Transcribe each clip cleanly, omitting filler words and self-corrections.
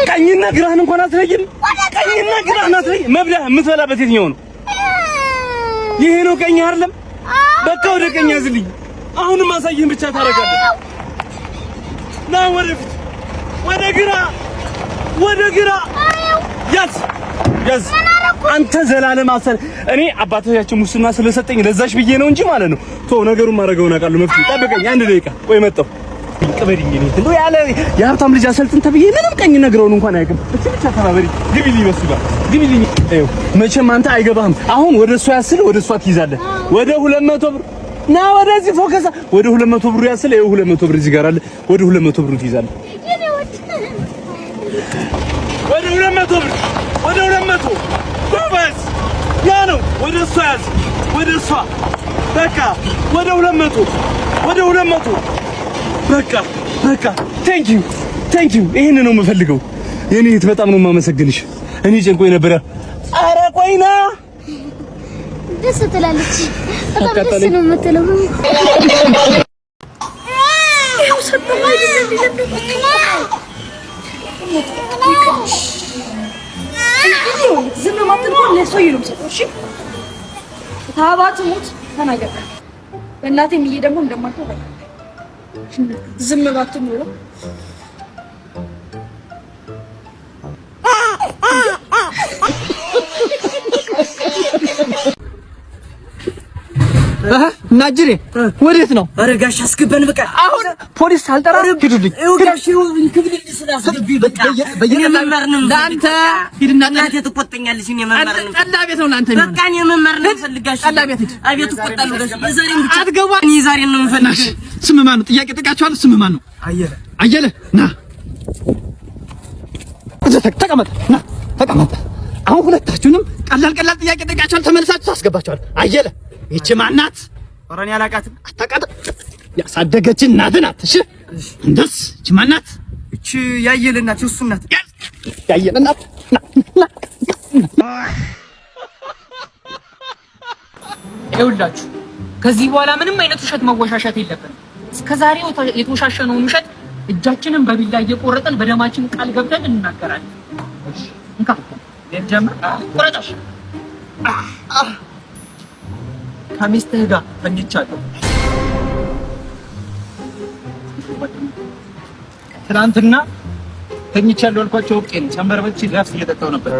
ቀኝና ግራህን እንኳን አትለይም። ቀኝና ግራህን አትለይም። መብላ የምትበላበት የትኛው ነው? ይሄ ነው ቀኝ አይደለም? በቃ ወደ ቀኝ ያዝልኝ። አሁንም አሳየን ብቻ ታረጋለህ። ና ወደፊት፣ ወደ ግራ ያዝ። አንተ ዘላለም አሰር እኔ አባቶቻችን ሙስና ስለሰጠኝ ለዛሽ ብዬ ነው እንጂ ማለት ነው። ቶ ነገሩን ማረገውን አውቃለሁ። መፍትሄ ጠብቀኝ፣ 1 ደቂቃ ቆይ መጣሁ። ይቀበልኝ እኔ እንደው ያለ የሀብታም ልጅ አሰልጥን ተብዬ ምንም ቀኝ ነግረውን እንኳን አያውቅም። እቺ ብቻ ተባበሪ። ግቢልኝ በሱ ጋር ግቢልኝ። አይው መቼም አንተ አይገባህም። አሁን ወደ እሷ ያስል ወደ እሷ ትይዛለህ። ወደ 200 ብር ና ወደዚህ ፎከሳ። ወደ 200 ብር ያስል ይኸው 200 ብር እዚህ ጋር አለ። ወደ 200 ብር ትይዛለህ። ወደ 200 ብር ወደ 200 ጎበዝ። ያ ነው ወደ እሷ ያዝ። ወደ እሷ በቃ ወደ 200 በቃ ቴንክ ዩ ይሄን ነው የምፈልገው። የኔ እህት በጣም ነው የማመሰግንሽ። እኔ ጨንቆኝ ነበር። ኧረ ቆይና ደስ ትላለች። በጣም ደስ ነው የምትለው። ይኸው ሰጥማይ ዝም ማጥቆ ለሰው ይሉም ሰጥሽ ታባት ሙት ተናገር። በእናቴ ምዬ ደግሞ እንደማትተው በቃ ዝም ባትሉ ነው። ናጅሬ ወዴት ነው? ኧረ ጋሽ አስገባን በቃ አሁን ፖሊስ ሳልጠራ ሂዱልኝ። ጋሽ እንክብልኝ ስላስገቢ በቃ በየመመርንም ላንተ ሂድና እናቴ ትቆጠኛለሽ። እኔ መመር ነው ቀላ ቤት ነው ላንተ በቃ እኔ መመር ነው ፈልጋሽ ቀላ ቤት ሂድ። አቤት ትቆጣለሁ ጋሽ የዛሬን ብቻ አትገባ። እኔ ዛሬን ነው የምፈልግሽ። ስም ማን ነው? ጥያቄ ጠይቃችኋለሁ። ስም ማን ነው? አየለ ና ተቀመጥ። ና ተቀመጥ። አሁን ሁለታችሁንም ቀላል ጥያቄ ጠይቃችኋለሁ። ተመልሳችሁ ታስገባችኋል። አየለ ይቺ ማናት? ወራኔ አላቃትም። አታቃጥም። ያሳደገች እናት ናት። እሺ እንደስ ይቺ ማናት? እቺ ያየለ እናት እሱ ናት። ያየለ እናት ይኸውላችሁ ከዚህ በኋላ ምንም አይነት ውሸት መወሻሸት የለብንም። እስከዛሬው የተወሻሸነውን ውሸት እጃችንን በቢላ እየቆረጠን በደማችን ቃል ገብተን እንናገራለን። እሺ እንካ ለጀመር ቆረጣሽ ከሚስትህ ጋር ተኝቻለሁ። ትናንትና ተኝቻለሁ አልኳቸው። ወቄን ጨምበርበች ላፍስ እየጠጣሁ ነበር።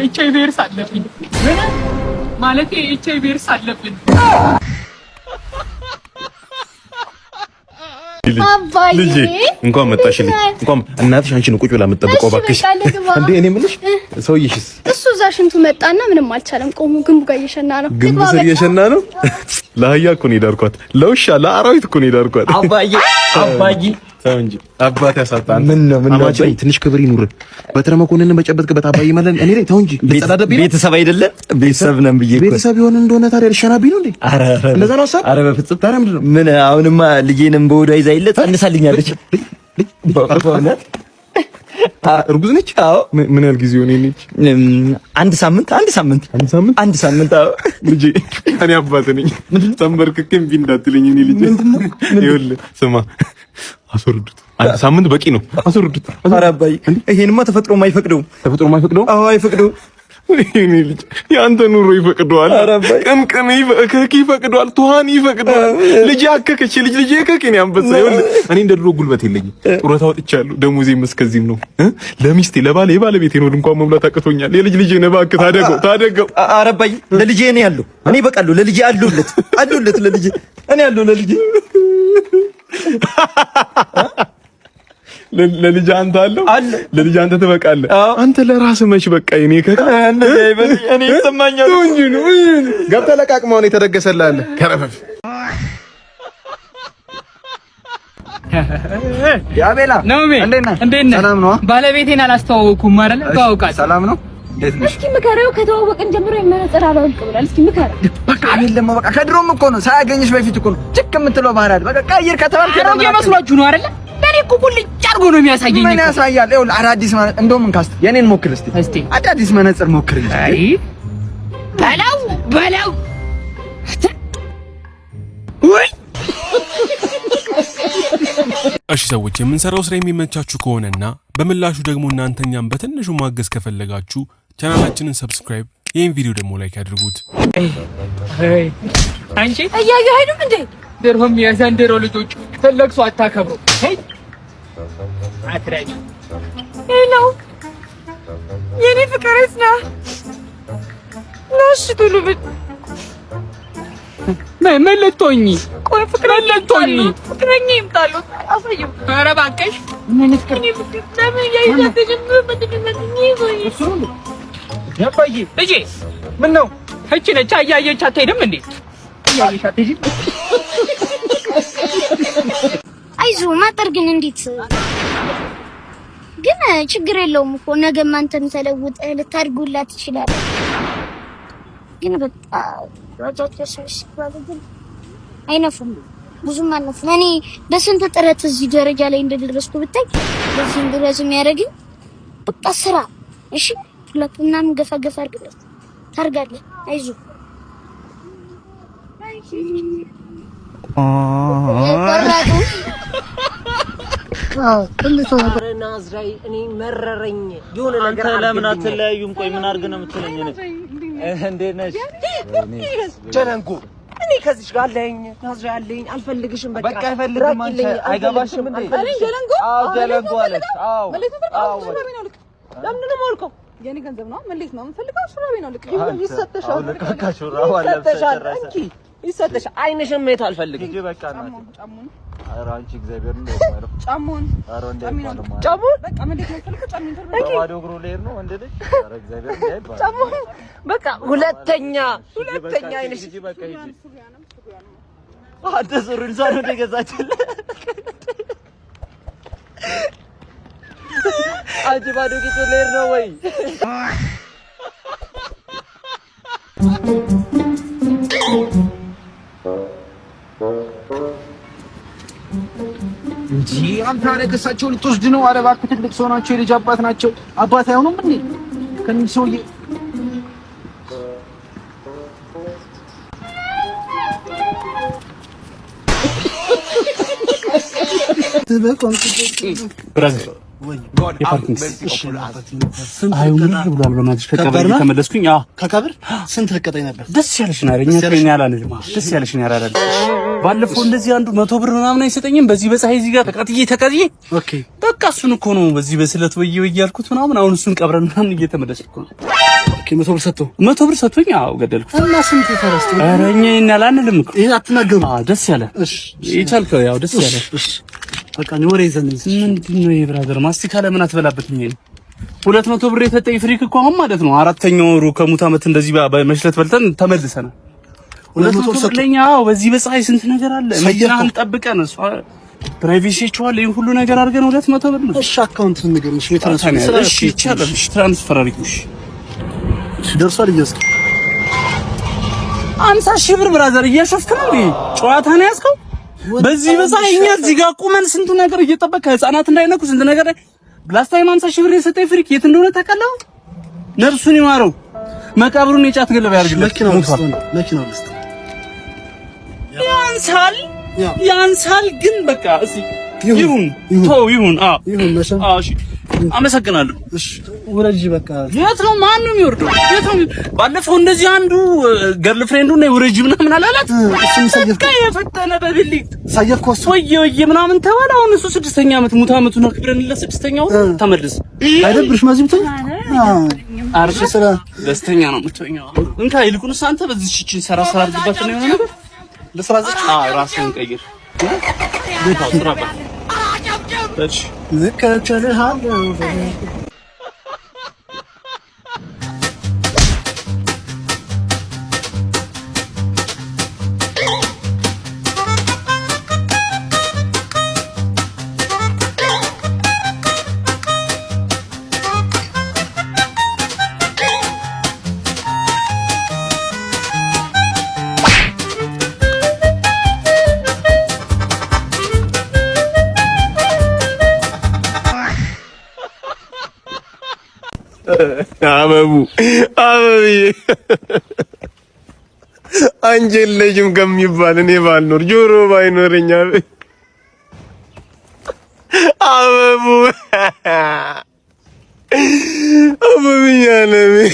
ኤችአይቪ ቫይረስ አለብኝ ማለት ኤችአይቪ ቫይረስ አለብኝ። ልጄ እንኳን መጣሽልኝ። እንኳን እናትሽ አንቺን ቁጭ ብላ የምትጠብቀው እባክሽ። እንዴ እኔ የምልሽ ሰውዬሽስ? እሱ እዛ ሽንቱ መጣና ምንም አልቻለም። ቆሞ ግንቡ ጋር እየሸና ነው። ግንቡ ስር እየሸና ነው። ለአህያ እኮ ነው የዳርኳት። ለውሻ ለአራዊት እኮ ነው የዳርኳት። አባዬ ተው እንጂ አባት ያሳጣን። ምን ነው አባዬ ትንሽ ክብር ይኑር። በትረ መኮንንን በጨበጥክበት አባዬ ማለት እኔ ላይ ተው እንጂ። ቤተሰብ አይደለም ቤተሰብ ነን ብዬ እኮ ቤተሰብ ይሆን እንደሆነ ታዲያ ልሸናብኝ ነው እንዴ? እንደዛ ነው ሀሳብ? ኧረ በፍጹም ታዲያ ምንድን ነው? ምን አሁንማ ልጄንም በወዷ ይዛ ይለት ጸንሳልኛለች። እርጉዝ ነች? አዎ። ምን ያህል ጊዜ ሆነ ነች? አንድ ሳምንት። አዎ ልጄ እኔ አባት ነኝ። ተንበርክኬ እምቢ እንዳትለኝ እኔ ልጄ። ይኸውልህ ስማ አስወርዱት። አንድ ሳምንት በቂ ነው። አስወርዱት። ኧረ አባዬ ይሄንማ ተፈጥሮም አይፈቅደውም። አዎ አይፈቅደውም። እኔ ልጅ ያንተ ኑሮ ይፈቅደዋል። ቅምቅም ይፈቅደዋል። ቱሃን ይፈቅደዋል። ልጅ አከከች ልጅ ከከኝ አንበሳ። ይኸውልህ እኔ እንደ ድሮ ጉልበት የለኝም። ጡረታ ወጥቻለሁ። ደሞዜም እስከዚህም ነው። ለሚስቴ የባለቤቴ ነው እንኳን መብላት አቅቶኛል። የልጅ ነው። እባክህ ታደገው። ኧረ አባዬ ለልጄ እኔ ያለው እኔ በቃለሁ። ለልጄ አሉለት ለልጄ እኔ ያለው ለልጄ ለልጅ አንተ አለ ለልጅ አንተ ትበቃለህ። አንተ ለራስህ መች በቃ እኔ እኔ ይሰማኛል እንጂ ነው። ገብተህ ለቃቅመው ነው የተደገሰልህ አለ ከረፈፍ ያቤላ ነው። እንዴት ነህ? ሰላም ነው። ባለቤቴን አላስተዋወኩም አይደል? ተዋውቃት። ሰላም ነው። እስኪ ምከረው። ከተዋወቅን ጀምሮ የመነጽር አላውቅ ብሏል። እስኪ ምከረው። በቃ አይደለም በቃ ከድሮም እኮ ነው ሳያገኝሽ በፊት እኮ ነው ጭክ የምትለው ባህሪ አይደል? በቃ ቀይር ከተባልክ ነው የመስሏችሁ ነው አይደል? ለኔ እኮ ቁልጭ አድርጎ ነው የሚያሳየኝ። ምን ያሳያል? ይኸውልህ አዳዲስ ማለት እንደውም እንካስት የኔን ሞክር እስቲ አዳዲስ መነጽር ሞክር እንጂ። አይ በላው ወይ እሺ ሰዎች የምንሰራው ስራ የሚመቻችሁ ከሆነና በምላሹ ደግሞ እናንተኛም በትንሹ ማገዝ ከፈለጋችሁ ቻናላችንን ሰብስክራይብ፣ ይሄን ቪዲዮ ደግሞ ላይክ አድርጉት። አንቺ አያዩ አይደል እንዴ ደርሆም የዘንድሮ ልጆች ተለቅሶ አታከብሩ። ሄይ አትራይ ሄሎ የኔ ፍቅርስ ነው ነሽ ትሉብት መለቶኝ ቆይ ፍቅረኛ ይምጣሉ አሳዩ። ኧረ እባክሽ ምን ፍቅር ለምን ያይዘደኝ ያባዬ ልጄ ምን ነው እቺ ነች አያየች አትሄድም እንዴ? አያየች አትሄድም። አይዞህ ማጠር ግን እንዴት ግን ችግር የለውም እኮ ነገ አንተም ተለውጠህ ልታድጉላት ትችላለህ። ግን በቃ ወጣቶች ግን አይነፉም ብዙም አልነፉም። እኔ በስንት ጥረት እዚህ ደረጃ ላይ እንደደረስኩ ብታይ በዚህ ድረስ የሚያደርግኝ በቃ ስራ እሺ ሁለቱናም ገፋ አድርገህ ታርጋለህ። አይዞህ ናዝራይ እኔ መረረኝ የሆነ ነገር አንተ ለምን አትለያዩም? ቆይ ምን አድርገህ ነው የምትለኝ? እንዴት ነሽ ጀነንኩ? እኔ ከዚህ ጋር አለኝ ናዝራይ አለኝ አልፈልግሽም። በቃ አይፈልግም። አንተ አይገባሽም እንዴ? እኔ ጀነንኩ ጀነንኩ አለሽ። ለምን ነው የማልከው? የኔ ገንዘብ ነው ማለት ነው የምፈልገው። ሹራቤ ነው ልክ ይሰጥሻል። ለካካ ሹራው አለብሰሽ እንኪ ይሰጥሽ። አይንሽም ማየት አልፈልግም። እጂ በቃ እናቴ ጫሙን ኧረ አንቺ እግዚአብሔር ነው ማለት ጫሙን ኧረ እንዴ ጫሙን በቃ ምን ልክ ነው የምፈልገው? ጫሙን ባዶ እግሩ ልሄድ ነው እንዴ? ኧረ እግዚአብሔር ነው አይባል ጫሙን በቃ ሁለተኛ አይንሽ እጂ በቃ እጂ አንተ ሱሪን ሳይሆን እንደ ገዛችልህ አንቺ ባዶ ቂጥ ልሄድ ነው ወይ? እንጂ አንተ አለከሳቸው ልትወስድ ነው? ኧረ እባክህ ትልቅ ሰው ናቸው፣ የልጅ አባት ናቸው። አባት አይሆኑም እንዴ ከእንግዲህ ሰውዬ? ተመለስኩኝ። ከቀብር ስንት ልቀጠኝ ነበር? ደስ ያለሽን አረኛ ከኛ ያላልማ ደስ ያለሽን ያራዳል። ባለፈው እንደዚህ አንዱ 100 ብር ምናምን አይሰጠኝም። በዚህ በፀሐይ እዚህ ጋር ተቃጥዬ ኦኬ በቃ እሱን እኮ ነው በዚህ በስለት ወይዬ ያልኩት ምናምን። አሁን እሱን ቀብረን ምናምን እየተመለስኩ ነው። ኦኬ 100 ብር ሰጥቶኝ አዎ ገደልኩት። እና ስንት ተረስተ? አረኛ ያላልም እኮ ይሄ አትናገሩ። ደስ ያለ እሺ ይቻልከው ያው ደስ ያለ እሺ በቃ ነው ወሬ ይዘን ምንድን ነው የብራዘር ማስቲካ ለምን አትበላበትኝ? 200 ብር የሰጠኝ ፍሪክ እኮ አሁን ማለት ነው አራተኛው ወሩ ከሙት ዓመት እንደዚህ በመሽለት በልተን ተመልሰናል። 200 ብር ለኛ በዚህ በፀሐይ ስንት ነገር አለ። መኪናህን ጠብቀን እሷ ፕራይቬሲቹዋል ይሄን ሁሉ ነገር አድርገን 200 ብር ነው። እሺ አካውንት ንገረኝ። እሺ ትራንስፈር እሺ ይቻላል። እሺ ትራንስፈር አድርጊሽ ደርሷል። እየስከ 50,000 ብር ብራዘር እያሸፍክ ነው እንዴ? ጨዋታ ነው ያዝከው? በዚህ በፀሐይ እኛ እዚህ ጋር ቁመን ስንት ነገር እየጠበቀ ህፃናት እንዳይነኩ ስንት ነገር ላስት ታይም 50,000 ብር የሰጠኝ ፍሪክ የት እንደሆነ ታውቃለህ? ነርሱን ይማረው መቃብሩን የጫት ገለባ ያርግልህ። መኪናው ውስጥ ያንሳል ግን በቃ እሺ ይሁን እሺ አመሰግናለሁ። እሺ ወረጂ በቃ የት ነው ማንም የሚወርደው? የት ነው ባለፈው እንደዚህ አንዱ ገርል ፍሬንዱ ነው ወረጂ ምናምን አላላት። እሱም ሰየፍኩ የፈተነ በብልት ሰየፍኩ ወየ ምናምን ተባለ። አሁን እሱ 6ኛ ዓመት ሙት ዓመቱን አክብረንለት 6ኛው ተመለስ። አይደብርሽ ማዚም ተኝ አርሽ ስራ ደስተኛ ነው የምትሆኛው። እንካ ይልቁንስ አንተ በዚህ እቺ ሰራ አድርግባት ነው የሆነ ነገር ለስራዘች ራስህን ቀይር ቤታው ስራባ እሺ ዝከቸልሃለ አበብዬ አንጀል ልጅም ከሚባል እኔ ባልኖር ጆሮ ባይኖረኛ አበቡ አበብኛለህ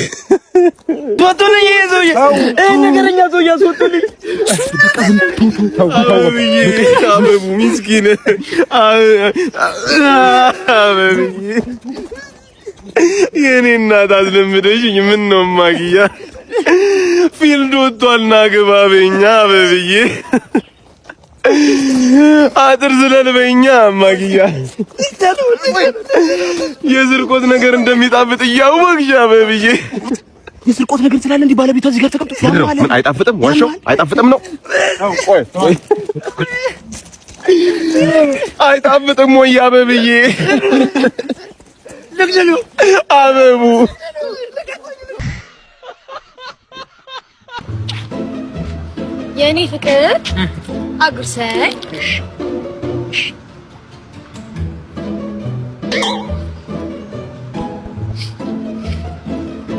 ቶቶልኝ ይዞኝ ነገረኛ ሰው ያስወጡልኝ አበቡ ምስኪን አበብዬ የኔ እናት አስለምደሽኝ ምን ነው ማግያ ፊልድ ወጥቷል ና ግባ በኛ አበብዬ አጥር ስለልበኛ ማግያ የስርቆት ነገር እንደሚጣፍጥ እያወቅሽ አበብዬ የስርቆት ነገር ስላለ እንዲህ ባለቤቷ እዚህ ጋር ተቀምጦ ምን አይጣፍጥም ዋሻው አይጣፍጥም ነው ቆይ አይጣፍጥም ወይ አበብዬ ለግጀሉ አበቡ የኔ ፍቅር አጉርሰኝ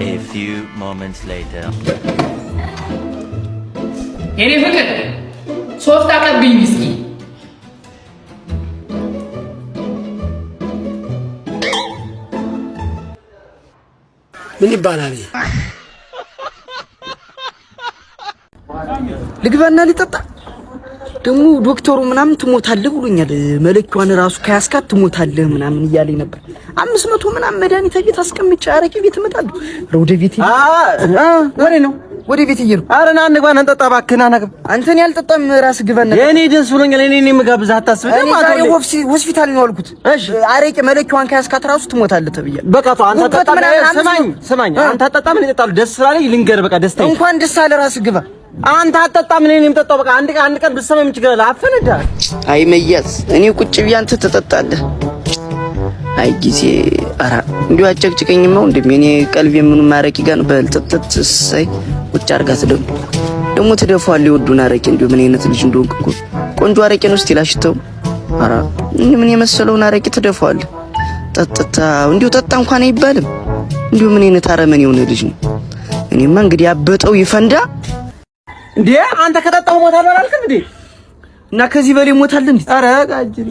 A few moments later. የኔ ፍቅር ሶፍት አቀብኝ እስኪ ምን ይባላል ልግባና ሊጠጣ ደግሞ ዶክተሩ ምናምን ትሞታለህ ብሎኛል መለኪዋን ራሱ ከያስካት ትሞታለህ ምናምን እያለኝ ነበር 500 ምናምን መድኃኒት ቤት አስቀምጬ አረቄ ቤት እመጣለሁ ወደ ቤት ወሬ ነው ወደ ቤት ይየሩ አረና አንግባና እንጠጣ ባክና ናገብ አንተን ያልጠጣም ራስ ግባና የኔ ደስ ብሎኛል እኔ መጋብዝ አታስብም ማለት ነው ሆስፒታል ነው ያልኩት እሺ አረቄ መለኪዋን ከያስካት ራሱ ትሞታለህ ተብያለሁ በቃ ተው አንተ ጠጣ ስማኝ አንተ ጠጣ ምን ይጠጣሉ ደስ ስላለኝ ልንገር በቃ ደስታ እንኳን ደስ አለ ራስ ግባ አንተ አጠጣም እኔ የምጠጣው በቃ አንድ ቀን ብትሰማ ምን ችግር አለ አፈነዳ አይ መያዝ እኔ ቁጭ ብዬ አንተ ትጠጣለህ አይ ጊዜ አራ እንዲሁ አጨቅጭቀኝማ እንደምን እኔ ቀልቤ ምኑን ማረቂ ጋር ነው በልጥጥት ሳይ ቁጭ አርጋት ደግሞ ትደፋዋለህ ይወዱና አረቄ እንዲሁ ምን አይነት ልጅ እንደሆንክ እኮ ቆንጆ አረቄ ነው እስቲ ላሽተው አራ ምን የመሰለውን አረቄ ትደፋዋለህ ጠጥታ እንዲሁ ጠጣ እንኳን አይባልም እንዲሁ ምን አይነት አረመኔ የሆነ ልጅ ነው እኔማ እንግዲህ አበጠው ይፈንዳ እንዴ አንተ ከጠጣው ሞታል አላልክም እንዴ እና ከዚህ በላይ ሞታል እንዴ አረ ጋጅሪ